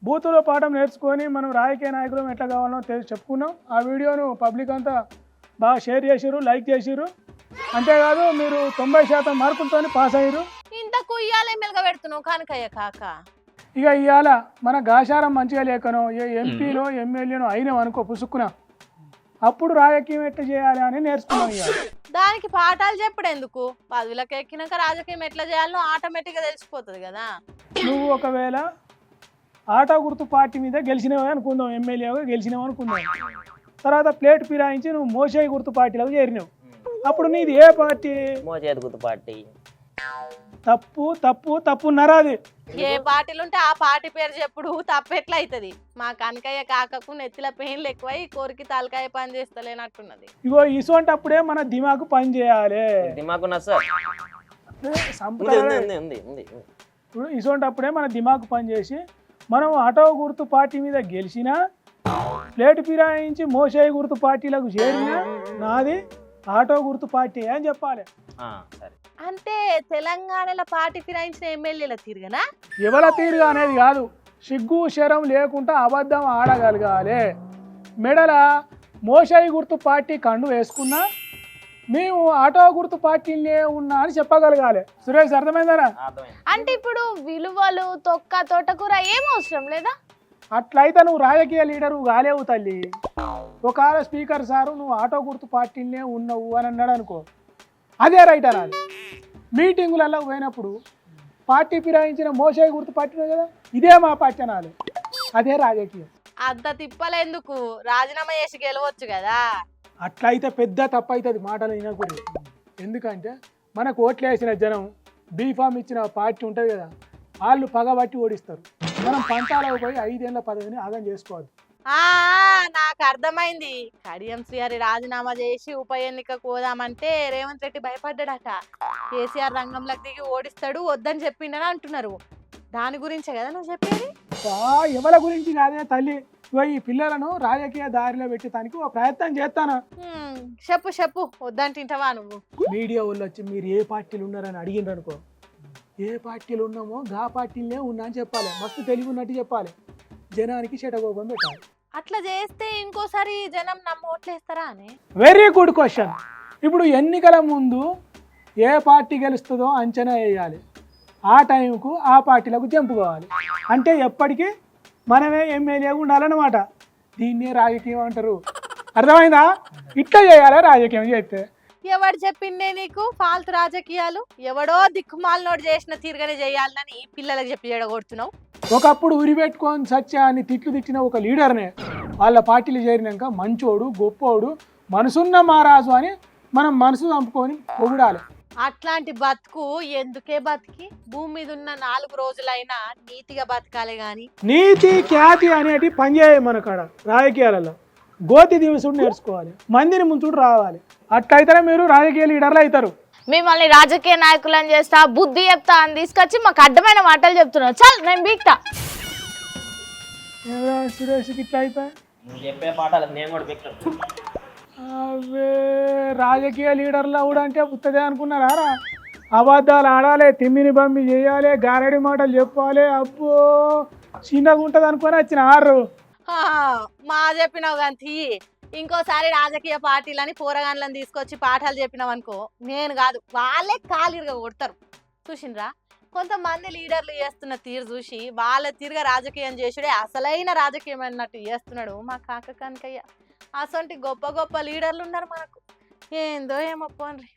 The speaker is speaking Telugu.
బూతులో పాఠం నేర్చుకొని మనం రాజకీయ నాయకులం ఎట్లా కావాలో చెప్పుకున్నాం. ఆ వీడియోను పబ్లిక్ అంతా బాగా షేర్ చేసిర్రు, లైక్ చేసిర్రు. అంతేకాదు మీరు 90% మార్కులతో పాస్ అయ్యారు. ఇంత కుయ్యాలే మెలుగ పెడుతున్నావు కానకయ్య కాక. ఇక ఇవాళ మన గాశారం మంచిగా లేకనో ఏ ఎంపీలో ఎమ్మెల్యేనో అయినాం అనుకో పుసుక్కున, అప్పుడు రాజకీయం ఎట్లా చేయాలి అని నేర్చుకున్నాం. ఇక దానికి పాఠాలు చెప్పుడు ఎందుకు? పదవులకు ఎక్కినాక రాజకీయం ఎట్లా చేయాలో ఆటోమేటిక్గా తెలిసిపోతుంది కదా. నువ్వు ఒకవేళ ఆటో గుర్తు పార్టీ మీద గెలిచినవే అనుకుందాం, ఎమ్మెల్యేగా గెలిచినావు అనుకుందాం. తర్వాత ప్లేట్ ఫిరాయించి నువ్వు మోషేయి గుర్తు పార్టీలకు చేరినావు. అప్పుడు నీది ఏ పార్టీ? మోచేతి గుర్తు పార్టీ. తప్పు తప్పు తప్పున్నారా? అది ఏ పార్టీలు ఉంటే ఆ పార్టీ పేరు చెప్పుడు తప్పెట్లా అవుతుంది. మా కనకయ్య కాకకు నెత్తిల పెయిన్లు ఎక్కువై కోరికి తలకాయ పని చేస్తలేనట్టున్నది. ఇగో ఇసువంటప్పుడే మన దిమాకు పని చేయాలి. దిమాకున్నా సార్. ఇప్పుడు ఇసువంటప్పుడే మన దిమాకు పని చేసి మనం ఆటో గుర్తు పార్టీ మీద గెలిచినా, ప్లేట్ ఫిరాయించి మోషేయి గుర్తు పార్టీలకు చేరినా నాది ఆటో గుర్తు పార్టీ అని చెప్పాలి. అంటే తెలంగాణలో పార్టీ ఫిరాయించిన ఎమ్మెల్యేల తీరుగనా? ఎవల తీరుగా అనేది కాదు, సిగ్గు శరం లేకుండా అబద్ధం ఆడగలగాలి. మెడల మోషేయి గుర్తు పార్టీ కండు వేసుకున్నా మేము ఆటో గుర్తు పార్టీలే ఉన్నా అని చెప్పగలగాలి. సురేష్ అర్థమైందనా? అంటే ఇప్పుడు విలువలు తొక్క తోటకూర ఏం అవసరం లేదా? అట్లయితే నువ్వు రాజకీయ లీడరు కాలేవు తల్లి. ఒకవేళ స్పీకర్ సారు నువ్వు ఆటో గుర్తు పార్టీలనే ఉన్నావు అని అన్నాడు అనుకో, అదే రైట్ అనాలి. మీటింగులలో పోయినప్పుడు పార్టీ ఫిరాయించిన మోషేయి గుర్తు పార్టీ కదా, ఇదే మా పార్టీ అనాలి. అదే రాజకీయం. అంత తిప్పలేందుకు, రాజీనామా చేసి గెలవచ్చు కదా. అట్లయితే పెద్ద తప్పు అవుతుంది మాటలు వినకూడదు. ఎందుకంటే మనకు ఓట్లు వేసిన జనం బీఫామ్ ఇచ్చిన పార్టీ ఉంటుంది కదా, వాళ్ళు పగబట్టి ఓడిస్తారు. మనం పంతాలకు పోయి 5 ఏళ్ల పదవిని ఆగం చేసుకోవద్దు. నాకు అర్థమైంది. కడియం శ్రీహరి రాజీనామా చేసి ఉప ఎన్నికకు పోదామంటే రేవంత్ రెడ్డి భయపడ్డాడట. కేసీఆర్ రంగంలోకి దిగి ఓడిస్తాడు వద్దని చెప్పిండని అంటున్నారు. దాని గురించే కదా నువ్వు చెప్పేది? ఎవరి గురించి కాదే తల్లి, ఈ పిల్లలను రాజకీయ దారిలో పెట్టడానికి ఒక ప్రయత్నం చేస్తాను. చెప్పు చెప్పు, వద్దంటింటావా నువ్వు? మీడియా వాళ్ళు వచ్చి మీరు ఏ పార్టీలు ఉన్నారని అడిగిండ్రు అనుకో, ఏ పార్టీలు ఉన్నామో గా పార్టీలనే ఉన్నా అని చెప్పాలి. మస్తు తెలివి ఉన్నట్టు చెప్పాలి. జనానికి చెడగోపం పెట్టాలి. అట్లా చేస్తే ఇంకోసారి జనం నమ్మ ఓట్లేస్తారా అని. Very good question. ఇప్పుడు ఎన్నికల ముందు ఏ పార్టీ గెలుస్తుందో అంచనా వేయాలి. ఆ టైంకు ఆ పార్టీలకు జంపుకోవాలి. అంటే ఎప్పటికీ మనమే ఎమ్మెల్యేగా ఉండాలన్నమాట. దీన్నే రాజకీయం అంటారు. అర్థమైందా? ఇట్లా చేయాలి రాజకీయం చేస్తే. ఎవడు చెప్పిండే నీకు ఫాల్తు రాజకీయాలు? ఎవడో దిక్కుమాలినోడు చేసిన తీరుగానే చేయాలని పిల్లలకు చెప్పి చెడగొడుతున్నావు. ఒకప్పుడు ఉరి పెట్టుకొని సత్య అని తిట్లు తిట్టిన ఒక లీడర్నే వాళ్ళ పార్టీలు చేరినాక మంచోడు గొప్పోడు మనసున్న మహారాజు అని మనం మనసు చంపుకొని పొగిడాలి. అట్లాంటి బతుకు ఎందుకే బతికి? భూమి మీద ఉన్న 4 రోజులైనా నీతిగా బతకాలి గాని. నీతి ఖ్యాతి అనేటి పనిచేయాలి మన కాడ. రాజకీయాలలో గోతి దివసుడు నేర్చుకోవాలి, మందిని ముంచుడు రావాలి. అట్లయితేనే మీరు రాజకీయ లీడర్లు అవుతారు. మిమ్మల్ని రాజకీయ నాయకులను చేస్తా, బుద్ధి చెప్తా అని తీసుకొచ్చి మాకు అడ్డమైన మాటలు చెప్తున్నావు. చాలు, నేను బీక్తా. సురేష్కి ఇట్లా అయిపోయి చెప్పే పాఠాలకు నేను కూడా బీక్తాను. అవే రాజకీయ లీడర్లు కూడా అంటే పుత్తదే అనుకున్నారా? అబద్ధాలు ఆడాలి, తిమ్మిని బమ్మి చేయాలి, గారడి మాటలు చెప్పాలి. అబ్బో చిన్నగా ఉంటుంది అనుకొని వచ్చిన ఆరు మా చెప్పినావు కానీ ఇంకోసారి రాజకీయ పార్టీలని పోరగాన్లను తీసుకొచ్చి పాఠాలు చెప్పినావు అనుకో, నేను కాదు వాళ్ళే కాలిరుగా కొడతారు. చూసిండ్రా, కొంతమంది లీడర్లు చేస్తున్న తీరు చూసి వాళ్ళ తీరుగా రాజకీయం చేసుడే అసలైన రాజకీయం అన్నట్టు చేస్తున్నాడు మా కాక కనకయ్య. అసొంటి గొప్ప గొప్ప లీడర్లు ఉన్నారు మనకు. ఏందో ఏమో పోన్రి.